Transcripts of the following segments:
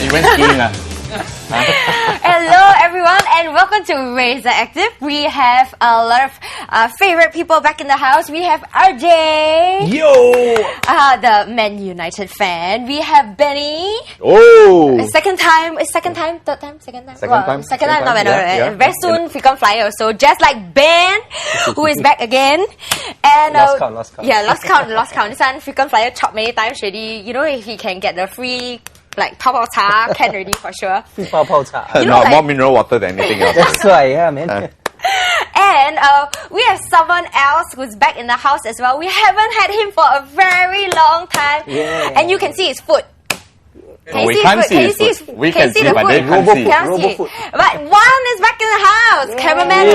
He went skiing. Hello everyone and welcome to Razor Active. We have a lot of favorite people back in the house. We have RJ. Yo! The Man United fan. We have Benny. Oh! Second time, Second time. No. Yeah. Very soon, frequent flyer. So just like Ben, who is back again. And Lost count. Yeah, lost count. This one frequent flyer chopped many times already. You know, if he can get the free Pao Pao Cha, can already for sure. Free Pao Pao Cha. More mineral water than anything else. That's why, yeah, man. And we have someone else who's back in the house as well. We haven't had him for a very long time. Yeah. And you can see his foot. We can't see his foot. We can see, but they can't see. Cannot see. But one is back in the house. Cameraman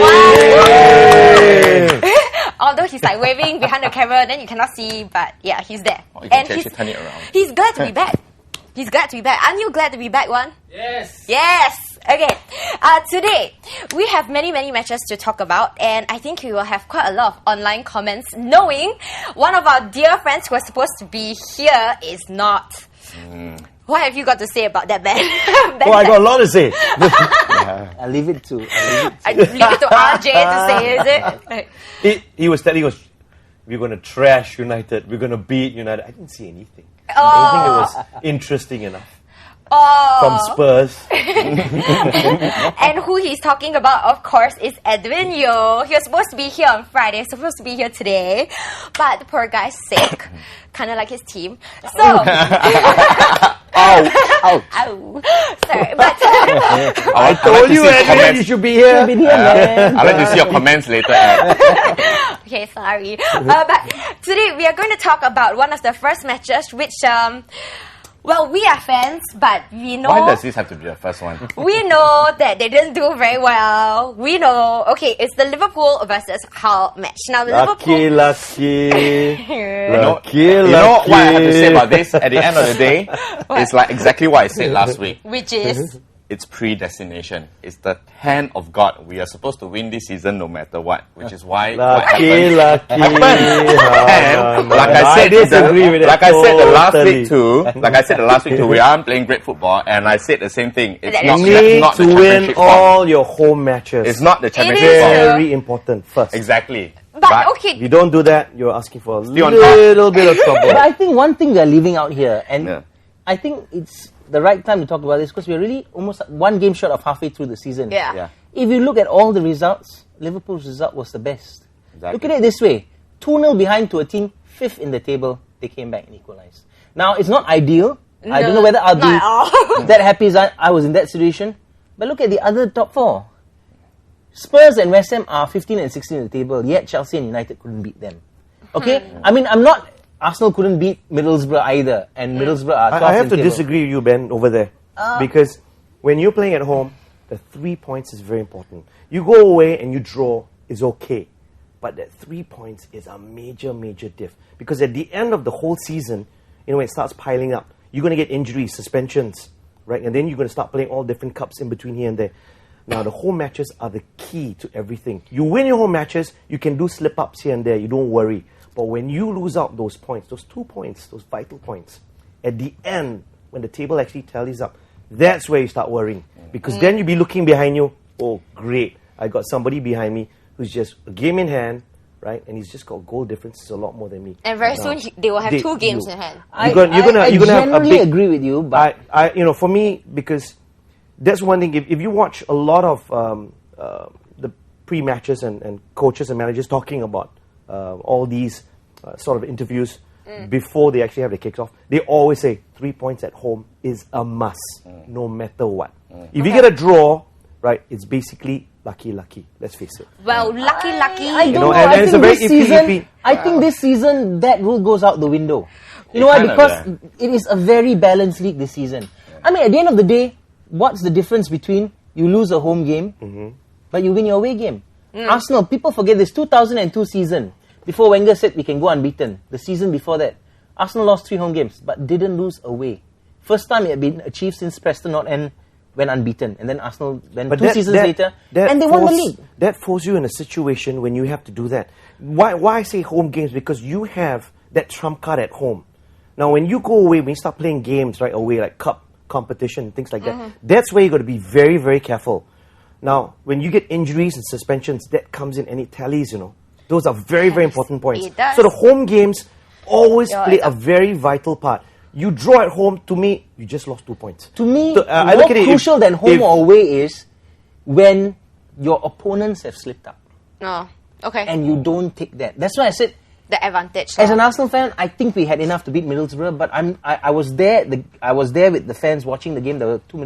one. Although he's like waving behind the camera, then you cannot see. But yeah, he's there. You can And actually turn it around. he's glad to be back. He's glad to be back. Aren't you glad to be back, One? Yes. Yes. Okay. Today, we have many matches to talk about, and I think we will have quite a lot of online comments, knowing one of our dear friends who was supposed to be here is not. What have you got to say about that, Ben? Oh, I got a lot to say. I'll leave it to. I leave it to RJ to say, is it? He was telling us, we're going to trash United, we're going to beat United. I didn't see anything. I Oh. don't think it was interesting enough. Oh. From Spurs. And who he's talking about, of course, is Edwin Yo. He was supposed to be here on Friday, supposed to be here today, but the poor guy's sick, kind of like his team. So, Ow. sorry, but I told you, Edwin, you should be here. Man. I'd like to see your comments later, Ed. okay, sorry. But today we are going to talk about one of the first matches, which well, we are fans, but we know. Why does this have to be the first one? We know that they didn't do very well. We know. Okay, it's the Liverpool versus Hull match. Now the Liverpool. Lucky. You know what I have to say about this? At the end of the day, it's like exactly what I said last week. Which is. It's predestination. It's the hand of God. We are supposed to win this season no matter what, which is why what happened. And like I said, the last week too, we aren't playing great football, and I said the same thing. It's You not, need not to the win championship form. all your home matches. It's not the championship is. form. very important first. Exactly. But okay. If you don't do that, you're asking for a Still on little bit of trouble. But I think one thing we're leaving out here, and Yeah. I think it's the right time to talk about this because we're really almost one game short of halfway through the season. Yeah. If you look at all the results, Liverpool's result was the best. Exactly. Look at it this way. 2-0 behind to a team 5th in the table, they came back and equalized. Now, it's not ideal. I don't know whether I'll not at all. be that happy as I was in that situation. But look at the other top 4. Spurs and West Ham are 15 and 16 in the table, yet Chelsea and United couldn't beat them. Okay? I mean, Arsenal couldn't beat Middlesbrough either, and Middlesbrough are 12th I have in to the table. disagree with you, Ben, over there. Because when you're playing at home, the 3 points is very important. You go away and you draw is okay. But that 3 points is a major diff. Because at the end of the whole season, when it starts piling up, you're going to get injuries, suspensions, right? And then you're going to start playing all different cups in between here and there. Now, the home matches are the key to everything. You win your home matches, you can do slip-ups here and there, you don't worry. But when you lose out those points, those 2 points, those vital points, at the end, when the table actually tallies up, that's where you start worrying. Because then you'll be looking behind you, oh, great, I got somebody behind me who's just a game in hand, right? And he's just got goal differences a lot more than me. And very soon they will have 2 games in hand. I You're gonna have a generally big, agree with you, but for me, because that's one thing. If you watch a lot of the pre-matches and coaches and managers talking about all these sort of interviews before they actually have the kicks off, they always say 3 points at home is a must, no matter what. If you get a draw, right, it's basically lucky. Let's face it. Well, lucky. I don't know, know. and I it's think a very this season, iffy. I think this season that rule goes out the window. You know why? Kind of, Because it is a very balanced league this season. I mean, at the end of the day, what's the difference between you lose a home game, but you win your away game? Arsenal, people forget this 2002 season. Before Wenger said we can go unbeaten. The season before that, Arsenal lost 3 home games, but didn't lose away. First time it had been achieved since Preston North End went unbeaten, and then Arsenal went 2 seasons later, and they won the league. That forces you in a situation when you have to do that. Why I say home games? Because you have that trump card at home. Now, when you go away, when you start playing games right away, like cup competition, things like that. That's where you got to be very, very careful. Now, when you get injuries and suspensions, that comes in and it tallies, Those are very, very important points. It does. So the home games always play a very vital part. You draw at home, to me, you just lost 2 points. To me, I more look at it, crucial than home or away is when your opponents have slipped up Oh, okay. and you don't take that. That's why I said, the advantage. as an Arsenal fan, I think we had enough to beat Middlesbrough. But I was there. I was there with the fans watching the game. There were 2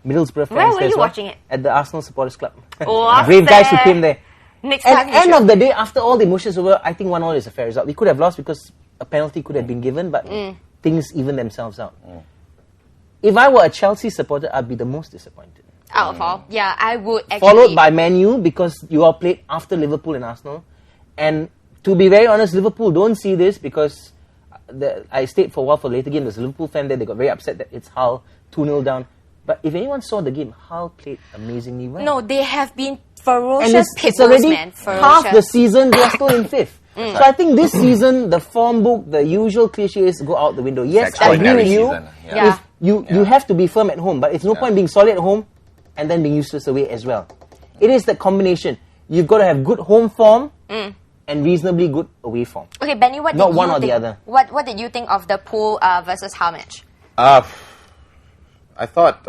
Middlesbrough fans. Where were there as you well, watching it? At the Arsenal Supporters Club. Oh, Brave guys who came there. Next At time the you end should. of the day, after all the emotions over, I think 1-1 is a fair result. We could have lost because a penalty could have been given, but things even themselves out. If I were a Chelsea supporter, I'd be the most disappointed. Out of all. Yeah, I would actually. Followed by Man U, because you all played after Liverpool and Arsenal. And to be very honest, Liverpool don't see this because I stayed for a while for the later game. There's a Liverpool fan there. They got very upset that it's Hull 2-0 down. But if anyone saw the game, Hull played amazingly well. No, they have been And ferocious it's pitbulls, already man. half the Ferocious. season, they are still in 5th. So I think this season, the form book, the usual cliches go out the window. Yes, I agree with you. Season, yeah. If you have to be firm at home, but it's no point being solid at home and then being useless away as well. It is that combination. You've got to have good home form and reasonably good away form. Okay, Benny, what Not did one you or the think? other. What did you think of the Pool versus Hull match? I thought,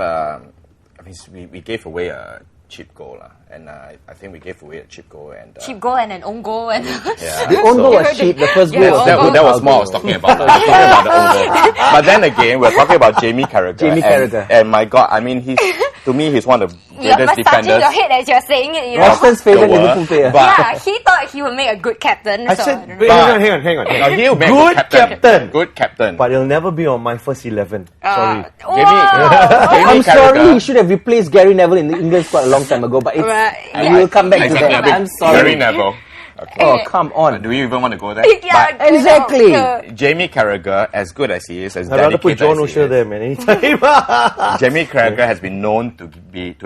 we gave away a cheap goal, and I think we gave away a cheap goal. And, Cheap goal and an own goal. And Yeah, The own goal so- was cheap, the first Yeah, goal. That was more I was talking about. I was talking about the own goal. But then again, we're talking about Jamie Carragher. Jamie Carragher. And my God, I mean, to me, he's one of the you're greatest massaging defenders. your head as you're saying it, you know. Royston's favourite The world. Liverpool player. But- Yeah, he thought he would make a good captain. I so said, I don't wait, know. hang on. Now, he'll make Good a good captain. captain. Good captain. But he'll never be on my first 11. Sorry. Whoa. I'm sorry, Carragher- he should have replaced Gary Neville in the England squad a long time ago, but it's, Right. we'll come back to Exactly. that. I'm sorry. Gary Neville. Okay. Oh, come on. Do you even want to go there? Yeah, But Exactly. Jamie Carragher, as good as he is, as I'd rather put dedicated John as he O'Shea is, there, man, anytime. Jamie Carragher has been known to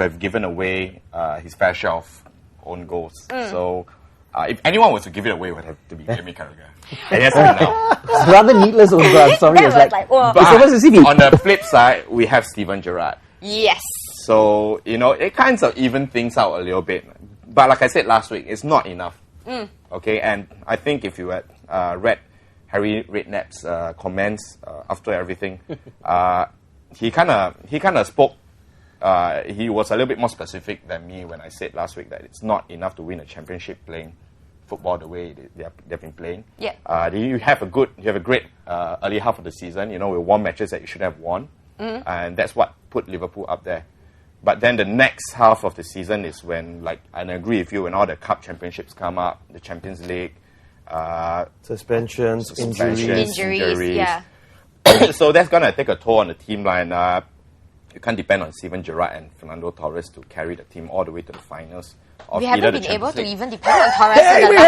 have given away his fair share of own goals. So, if anyone was to give it away, it would have to be Jamie Carragher. And yes, now. It's rather needless over. I'm sorry. That It's was like, whoa. it's supposed to see me. On the flip side, we have Steven Gerrard. Yes. So, it kinds of even things out a little bit. But like I said last week, it's not enough. Okay, and I think if you had read Harry Redknapp's comments after everything, he kind of spoke. He was a little bit more specific than me when I said last week that it's not enough to win a championship playing football the way they've been playing. Yeah. You have a great early half of the season. We won matches that you should have won, and that's what put Liverpool up there. But then the next half of the season is when, and I agree with you, when all the cup championships come up, the Champions League, Suspensions, suspensions, Injuries, yeah. So that's going to take a toll on the team line. You can't depend on Steven Gerrard and Fernando Torres to carry the team all the way to the finals. We either haven't the been able Champions to League. even depend on Torres Hey, in the wait,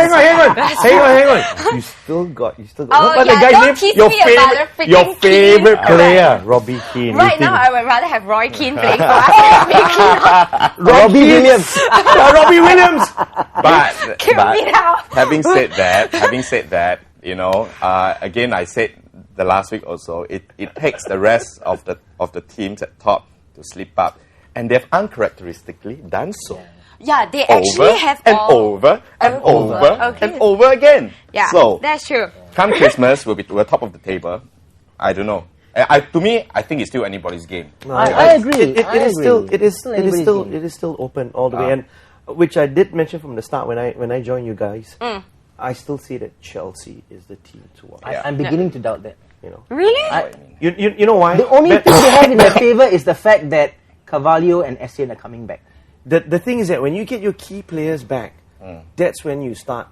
last hang on. You still got. Oh, What's yeah, the guy's don't name? tease Your me about favorite, the freaking your favorite Keane. player, Robbie Keane. Right You now, think- I would rather have Roy Keane playing for us. Robbie Williams. Robbie Williams. But, Kill me now. having said that, again, I said the last week also, it takes the rest of the teams at top to slip up, and they've uncharacteristically done so. Yeah, they actually have and all... over and over. over Okay. and over again. Yeah, So that's true. come Christmas, we'll be top of the table. I don't know. To me, I think it's still anybody's game. No, I agree. It is still anybody's it is still open all the way, and which I did mention from the start when I joined you guys. I still see that Chelsea is the team to watch. I'm beginning to doubt that. Really? You know why? The only thing they have in their favour is the fact that Carvalho and Essien are coming back. The thing is that when you get your key players back, that's when you start,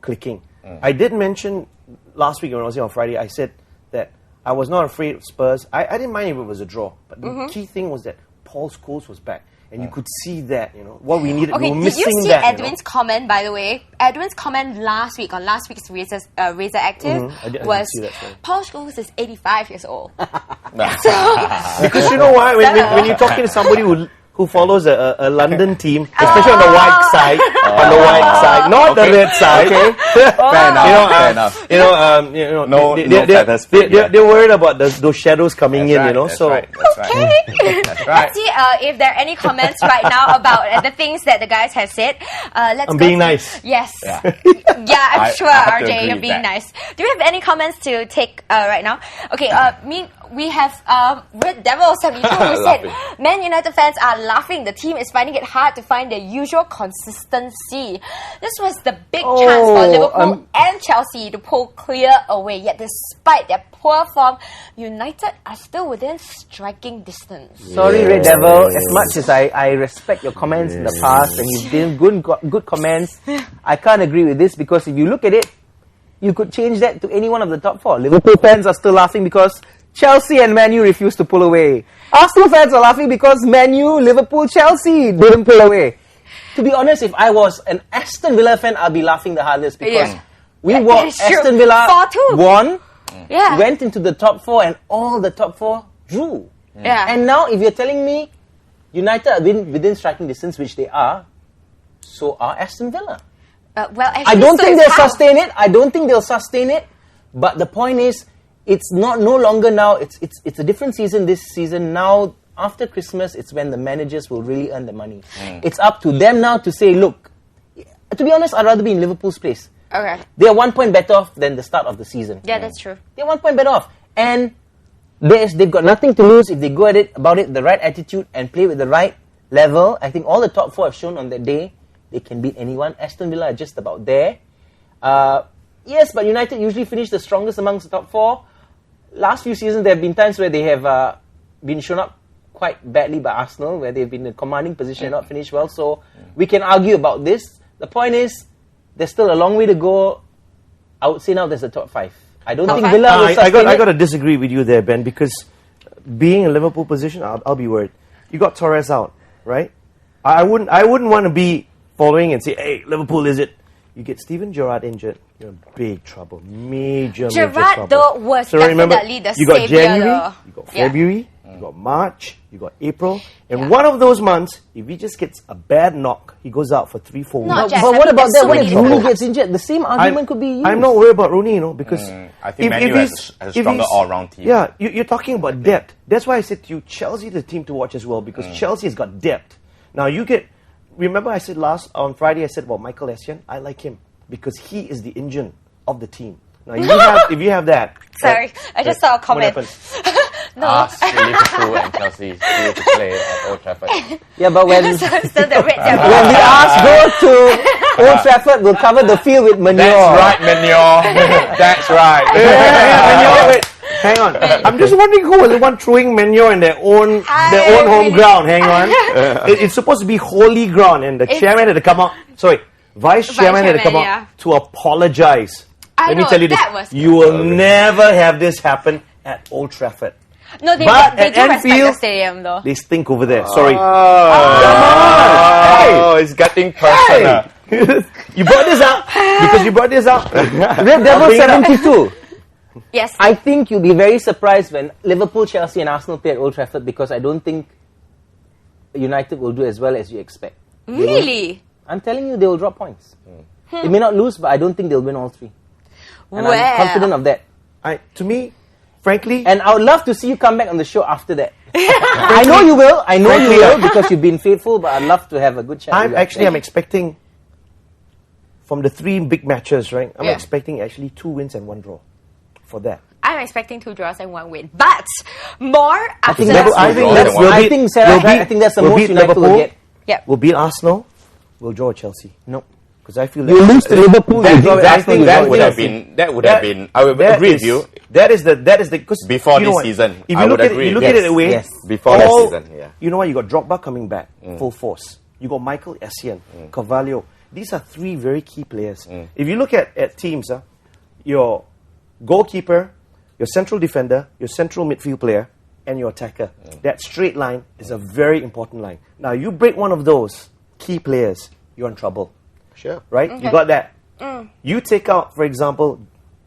clicking. I did mention last week when I was here on Friday, I said that I was not afraid of Spurs. I didn't mind if it was a draw, but the key thing was that Paul Scholes was back, and you could see that, what we needed. Okay, we were did you missing see that. Edwin's comment, by the way? Edwin's comment last week, on last week's Razor Active, I didn't was see that, sorry. Paul Scholes is 85 years old. Because you know why? When you're talking to somebody who follows a London team, especially on the white side, not the red side. Okay. Fair enough. No feathers fit here. They're worried about those shadows coming in. That's So right. That's right. Okay. That's right. Let's see if there are any comments right now about the things that the guys have said. Let's I'm go being to- nice. Yes. Yeah. I'm sure, I have to RJ, agree you're with being that. nice. Do you have any comments to take right now? Okay, we have Red Devil 72 who said, Laughing. Man United fans are laughing. The team is finding it hard to find the usual consistency. This was the big chance for Liverpool and Chelsea to pull clear away. Yet despite their poor form, United are still within striking distance. Sorry, Red Devil. As much as I respect your comments in the past and you've been good comments, I can't agree with this because if you look at it, you could change that to any one of the top four. Liverpool fans are still laughing because Chelsea and Man U refused to pull away. Arsenal fans are laughing because Man U, Liverpool, Chelsea didn't pull away. To be honest, if I was an Aston Villa fan, I'd be laughing the hardest because we watched That is true. Aston Villa 4-2. won, Yeah. went into the top four and all the top four drew. Yeah. And now if you're telling me United are within striking distance, which they are, so are Aston Villa. Well, actually, I don't so think is they'll Hull. sustain it. But the point is, it's no longer now. It's a different season this season. Now, after Christmas, it's when the managers will really earn the money. It's up to them now to say, look, to be honest, I'd rather be in Liverpool's place. Okay. They are 1 point better off than the start of the season. Yeah, that's true. They're 1 point better off. And they've got nothing to lose if they go at it about it the right attitude and play with the right level. I think all the top four have shown on that day they can beat anyone. Aston Villa are just about there. Yes, but United usually finish the strongest amongst the top four. Last few seasons, there have been times where they have been shown up quite badly by Arsenal, where they've been in a commanding position and not finished well. So we can argue about this. The point is, there's still a long way to go. I would say now there's the top five. I don't think Villa will sustain I it. got to disagree with you there, Ben, because being in Liverpool position, I'll be worried. You got Torres out, right? I wouldn't want to be following and say, hey, Liverpool is it? You get Steven Gerrard injured, you're in big trouble. Major Gerrard, trouble. though, was definitely the you got saviour, January, though. you got Yeah. February, you got March, you got April. And one of those months, if he just gets a bad knock, he goes out for 3-4 weeks. Not But Jack, what I think about there's that? so What many if Rooney different gets injured? The same argument could be used. I'm not worried about Rooney, because I think Man U has a stronger all-round team. Yeah, you're talking about depth. That's why I said to you, Chelsea is the team to watch as well, because Chelsea has got depth. Now remember I said on Friday, I said about Michael Essien, I like him because he is the engine of the team. Now if you have that. Sorry, I just saw a comment. What happened? No. Ask Liverpool and Chelsea to play at Old Trafford. Yeah, but when so the red devil. when the Arse go to Old Trafford, we'll cover the field with manure. That's right, Manure. That's right. Wait, hang on. I'm just wondering who was the one throwing manure in their own home ground. Hang on. It's supposed to be holy ground, and the chairman had to come out. Sorry, vice chairman had to come out to apologize. Let me know, tell you this: that was you will never have this happen at Old Trafford. No, they But do at respect the Anfield, stadium, though. They stink over there. Sorry. Oh, it's getting personal. You brought this up because you brought this up. Red Devil bring it up. 72. Yes. I think you'll be very surprised when Liverpool, Chelsea and Arsenal play at Old Trafford because I don't think United will do as well as you expect. Really? I'm telling you, they will drop points. They may not lose, but I don't think they'll win all three. And I'm Well. confident of that. To me, frankly, And I would love to see you come back on the show after that. I know you will. I know you will because you've been faithful, but I'd love to have a good chat. with you. I'm expecting from the three big matches, right? I'm Yeah. expecting actually 2 wins and 1 draw for that. I'm expecting 2 draws and 1 win. But more after that's- this. I think we'll that's- beat- I think Sarah, we'll beat- I think that's the we'll most beat United will Liverpool. get. Yep. We'll beat Arsenal. We'll draw Chelsea. No. Because I feel You that- lose to Liverpool, you draw with I Arsenal, think you draw that with would have Chelsea. been. I would that agree is- with you. That is the because Before you know this what? season, If I you would look at agree. it, you look Yes. at it away. Yes. Before this season, yeah. You know what? You got Drogba coming back full force. You got Michael Essien, Carvalho. These are 3 very key players. If you look at teams, your goalkeeper, your central defender, your central midfield player, and your attacker. That straight line is a very important line. Now, you break one of those key players, you're in trouble. Sure. Right? You got that. You take out, for example,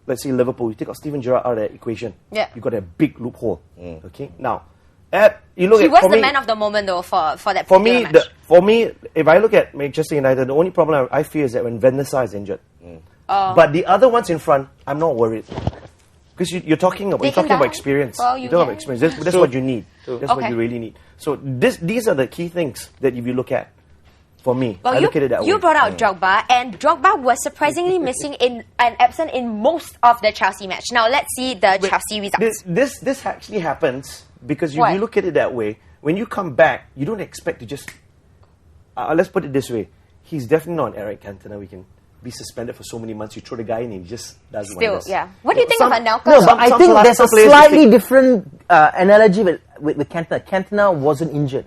let's say Liverpool, you take out Steven Gerrard out of that equation. Yeah. You got a big loophole. Okay? Now, at you look He at was for the me, man of the moment though for that for particular me. match. For me, if I look at Manchester United, the only problem I fear is that when Van der Sar is injured. But the other ones in front, I'm not worried. Because you're talking about experience. Well, you're talking about experience. That's what you need. That's what Okay. you really need. So these are the key things that if you look at, for me, Well, I look at it that way. you brought out Drogba, and Drogba was surprisingly missing and absent in most of the Chelsea match. Now let's see the Chelsea results. This actually happens because if What? you look at it that way, when you come back, you don't expect to just. Let's put it this way: he's definitely not Eric Cantona. We can be suspended for so many months. You throw the guy in, and he just does what he Still, does. yeah. What do you think of Anelka? No, but I some think there's a players slightly just different analogy with Cantona. Cantona wasn't injured,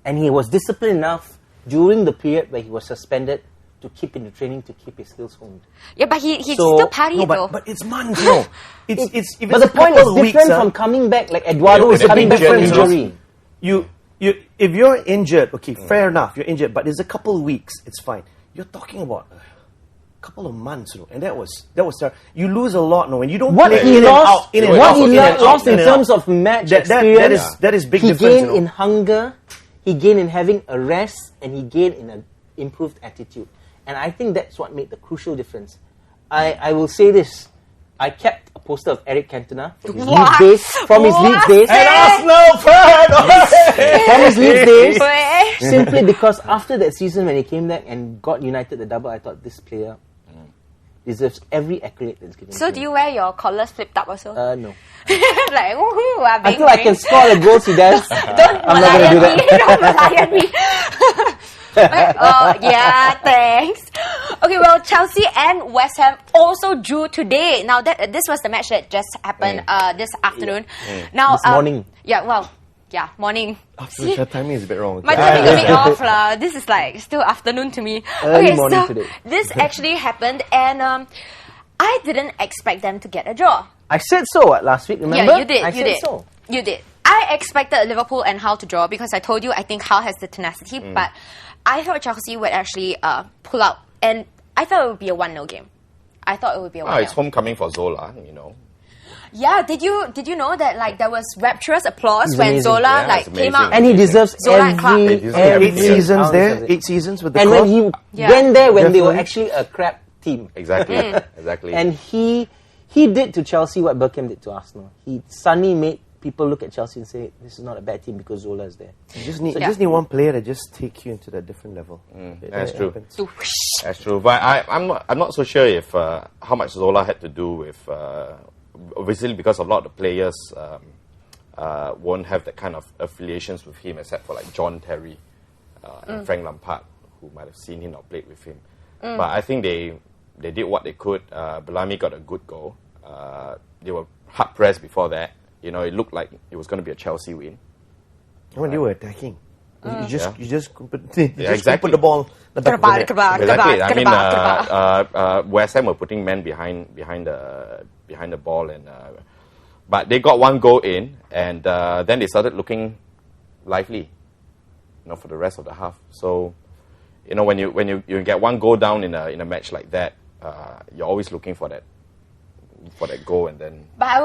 and he was disciplined enough during the period where he was suspended to keep in the training to keep his skills honed. Yeah, but he So- still partied though. But it's months, no. It's if But it's the point is a couple of different weeks, from coming back. Like Eduardo Yeah, is it's a coming big back from difference, injury. you if you're injured, okay, fair enough, you're injured, but there's a couple of weeks, it's fine. You're talking about a couple of months, and that was terrible. You lose a lot, when you don't What play he in and lost, out, in and what out, he in and out, lost in in and terms out. of match That experience, is big he difference. gained in hunger, he gained in having a rest, and he gained in an improved attitude. And I think that's what made the crucial difference. I will say this. I kept a poster of Eric Cantona from his Leeds days. From his Leeds days. And Arsenal fan! From his Leeds days. Wait. Simply because after that season when he came back and got United the double, I thought this player deserves every accolade that's given So to do him. you wear your collars flipped up also? No. Like, woohoo, Until I can score the goals he does, Don't I'm not going to do Malayan that. me. Don't Malayan me. Oh, yeah, thanks. Okay, well, Chelsea and West Ham also drew today. Now, this was the match that just happened this afternoon. Now, This morning. Yeah, well, yeah, morning. After the timing is a bit wrong. My timing a bit off lah. This is like still afternoon to me. Early morning today. This actually happened, and I didn't expect them to get a draw. I said so last week, remember? Yeah, you did. I you said did. so. You did. I expected Liverpool and Hull to draw because I told you I think Hull has the tenacity, but I thought Chelsea would actually pull out, and I thought it would be a 1-0 game. I thought it would be a 1-0. It's homecoming for Zola, Yeah, did you know that like there was rapturous applause He's when amazing. Zola Yeah, like it's came amazing. out? And he deserves Zola and Clark. every 8 seasons ounce there, of it. 8 seasons with the And club. when he Yeah. went there when they were Definitely. actually a crap team. Exactly. Exactly. And he did to Chelsea what Bergkamp did to Arsenal. He suddenly made people look at Chelsea and say, this is not a bad team because Zola is there. You just need, Yeah. you just need one player to just take you into that different level. that's true. happens. So, whoosh. That's true, but I'm not so sure if how much Zola had to do with obviously because a lot of the players won't have that kind of affiliations with him, except for like John Terry and Frank Lampard, who might have seen him or played with him. But I think they did what they could. Bellamy got a good goal. They were hard pressed before that. It looked like it was going to be a Chelsea win. When they were attacking, you just Yeah. you just put exactly. the ball the back of the net. Exactly. I mean, Goodbye. West Ham were putting men behind the ball, and but they got one goal in, and then they started looking lively, for the rest of the half. So, when you get one goal down in a match like that, you're always looking for that goal, and then. But I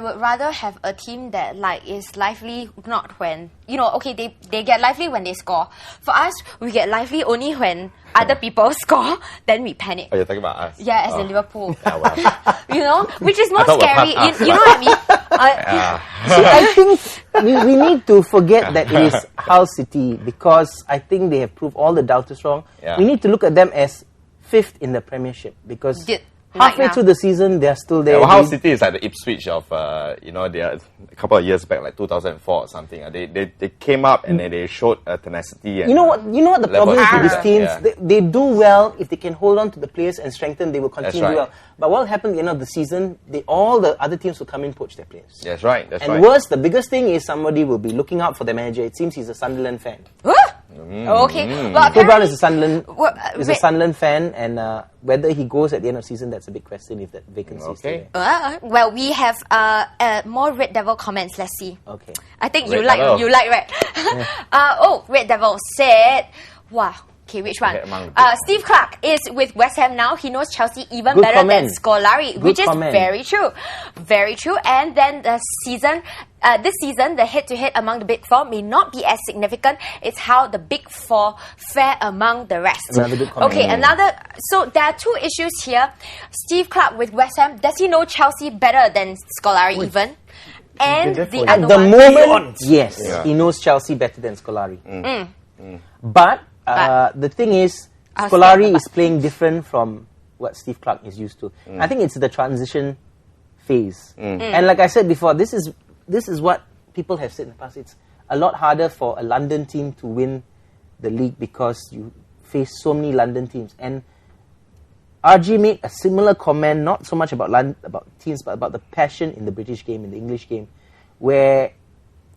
would rather have a team that like is lively, not when okay they get lively when they score. For us, we get lively only when other people score, then we panic. Oh, you're talking about us? Yeah, as in Liverpool. Yeah, well. Which is more I thought we're scary. part- You know what I mean? See, I think we need to forget that it is Hull City because I think they have proved all the doubters wrong. Yeah. We need to look at them as 5th in the Premiership because halfway now. through the season they are still there. Well, Hull They- City is like the Ipswich of, they are a couple of years back, like 2004 or something. They came up and then they showed tenacity. And, You know what the level problem is of with these spirit, teams? yeah. They do well if they can hold on to the players and strengthen. They will continue to do right. well. But what happened at the end of the season? All the other teams will come in and poach their players. That's right. That's And right. worse, the biggest thing is somebody will be looking out for the manager. It seems he's a Sunderland fan. Okay. Well, Phil Brown apparently- is a Sunderland Well, is a wait. Sunderland fan, and whether he goes at the end of the season, that's a big question. If that vacancy is still Okay. there. Well, we have more Red Devil comments. Let's see. Okay. I think Red you like Devil. right? Red Devil said, "Wow, Okay, which one? Okay, among the big Steve Clark is with West Ham now. He knows Chelsea even Good better comment. than Scolari, Good which is comment. very true. Very true. And then this season, the head-to-head among the big four may not be as significant. It's how the big four fare among the rest. Another good comment. Okay, so there are two issues here. Steve Clark with West Ham, does he know Chelsea better than Scolari even? And there for the you. other At the one, moment, yes, Yeah. he knows Chelsea better than Scolari. But the thing is, I'll Scolari say is playing different from what Steve Clark is used to. I think it's the transition phase. And like I said before, this is what people have said in the past. It's a lot harder for a London team to win the league because you face so many London teams. And RG made a similar comment, not so much about teams, but about the passion in the British game, in the English game, where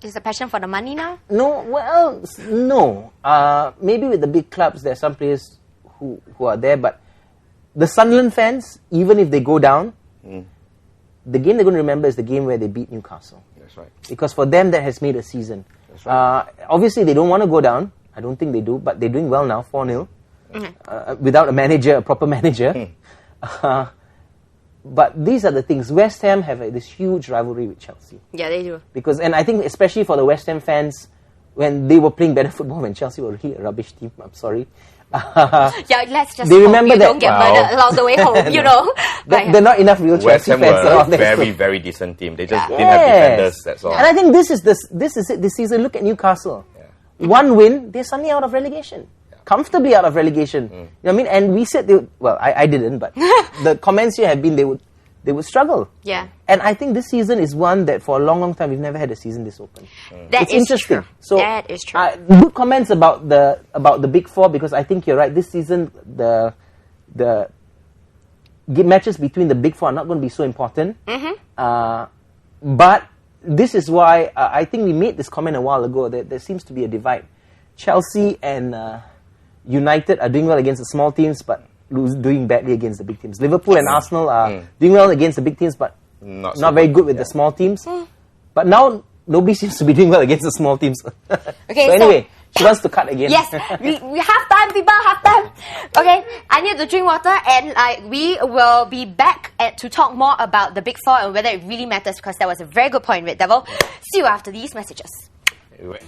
is the passion for the money now? no. Maybe with the big clubs, there are some players who are there, but the Sunderland fans, even if they go down, the game they're going to remember is the game where they beat Newcastle. That's right. Because for them, that has made a season. That's right. Obviously, they don't want to go down. I don't think they do, but they're doing well now, 4-0. Without a proper manager. But these are the things. West Ham have this huge rivalry with Chelsea. Yeah, they do. And I think especially for the West Ham fans, when they were playing better football when Chelsea were really a rubbish team, I'm sorry. Yeah, let's just They hope remember you that- don't get Wow. murdered along the way home, you know. But, There are not enough real West Chelsea Ham fans were around a there. very, So- very decent team. They just didn't have Yes. defenders, that's all. And I think this is it this season. Look at Newcastle. One win, they're suddenly out of relegation. Comfortably out of relegation. You know what I mean? And we said I didn't, but the comments here have been they would struggle. yeah. And I think this season is one that for a long, long time we've never had a season this open. That It's is interesting. true. So That is true. Good comments about the big four, because I think you're right. This season the matches between the big four are not going to be so important. But this is why I think we made this comment a while ago that there seems to be a divide. Chelsea and United are doing well against the small teams, but doing badly against the big teams. Liverpool and Arsenal are doing well against the big teams, but Not so not very good, good with the small teams. But now nobody seems to be doing well against the small teams. Okay, so anyway, she wants to cut again. Yes, we have time, people, have time. Okay, I need to drink water, and we will be back to talk more about the Big Four and whether it really matters, because that was a very good point, Red Devil. See you after these messages. Anyway.